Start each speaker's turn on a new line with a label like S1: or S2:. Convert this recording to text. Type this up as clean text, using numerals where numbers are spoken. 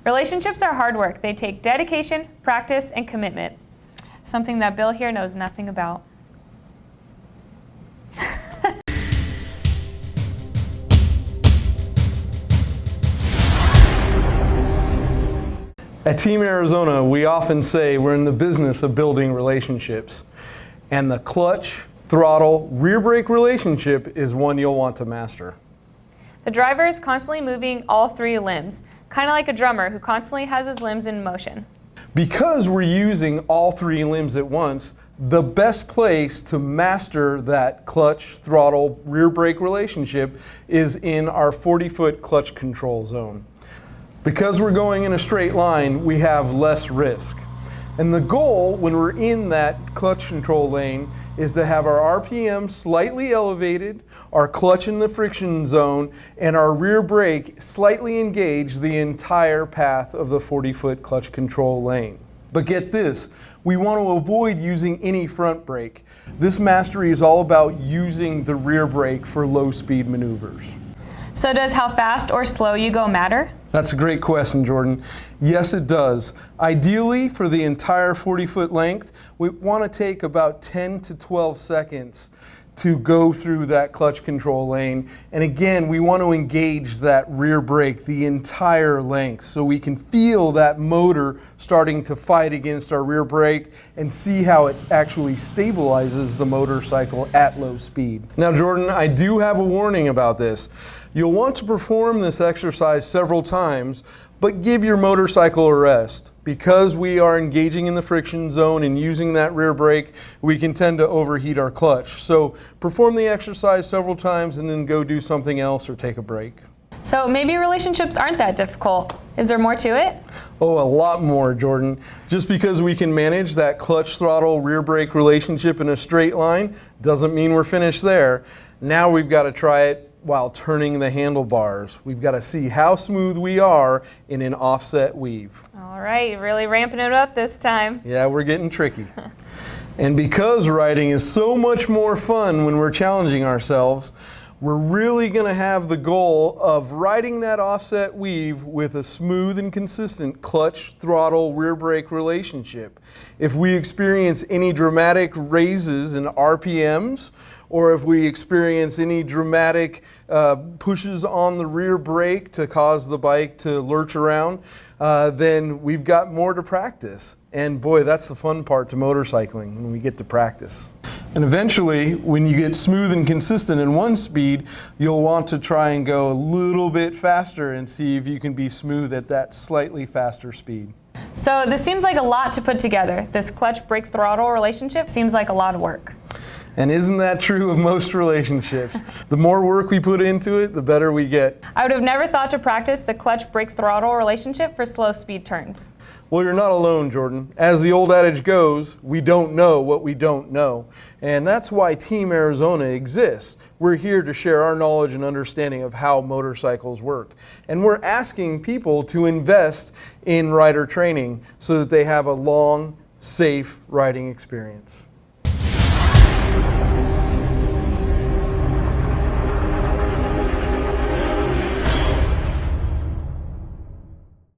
S1: Relationships are hard work. They take dedication, practice, and commitment. Something that Bill here knows nothing about.
S2: At Team Arizona, we often say we're in the business of building relationships. And the clutch, throttle, rear brake relationship is one you'll want to master.
S1: The driver is constantly moving all three limbs, kind of like a drummer who constantly has his limbs in motion.
S2: Because we're using all three limbs at once, the best place to master that clutch, throttle, rear brake relationship is in our 40-foot clutch control zone. Because we're going in a straight line, we have less risk. And the goal when we're in that clutch control lane is to have our RPM slightly elevated, our clutch in the friction zone, and our rear brake slightly engaged the entire path of the 40-foot clutch control lane. But get this, we want to avoid using any front brake. This mastery is all about using the rear brake for low-speed maneuvers.
S1: So does how fast or slow you go matter?
S2: That's a great question, Jordan. Yes, it does. Ideally, for the entire 40-foot length, we want to take about 10 to 12 seconds to go through that clutch control lane. And again, we want to engage that rear brake the entire length so we can feel that motor starting to fight against our rear brake and see how it actually stabilizes the motorcycle at low speed. Now, Jordan, I do have a warning about this. You'll want to perform this exercise several times, but give your motorcycle a rest. Because we are engaging in the friction zone and using that rear brake, we can tend to overheat our clutch. So perform the exercise several times and then go do something else or take a break.
S1: So maybe relationships aren't that difficult. Is there more to it?
S2: Oh, a lot more, Jordan. Just because we can manage that clutch, throttle, rear brake relationship in a straight line doesn't mean we're finished there. Now we've got to try it while turning the handlebars. We've got to see how smooth we are in an offset weave.
S1: All right, really ramping it up this time.
S2: Yeah, we're getting tricky. And because riding is so much more fun when we're challenging ourselves, we're really going to have the goal of riding that offset weave with a smooth and consistent clutch, throttle, rear brake relationship. If we experience any dramatic raises in RPMs, or if we experience any dramatic pushes on the rear brake to cause the bike to lurch around, then we've got more to practice. And boy, that's the fun part to motorcycling, when we get to practice. And eventually, when you get smooth and consistent in one speed, you'll want to try and go a little bit faster and see if you can be smooth at that slightly faster speed.
S1: So this seems like a lot to put together. This clutch brake throttle relationship seems like a lot of work.
S2: And isn't that true of most relationships? The more work we put into it, the better we get.
S1: I would have never thought to practice the clutch brake throttle relationship for slow speed turns.
S2: Well, you're not alone, Jordan. As the old adage goes, we don't know what we don't know. And that's why Team Arizona exists. We're here to share our knowledge and understanding of how motorcycles work. And we're asking people to invest in rider training so that they have a long, safe riding experience.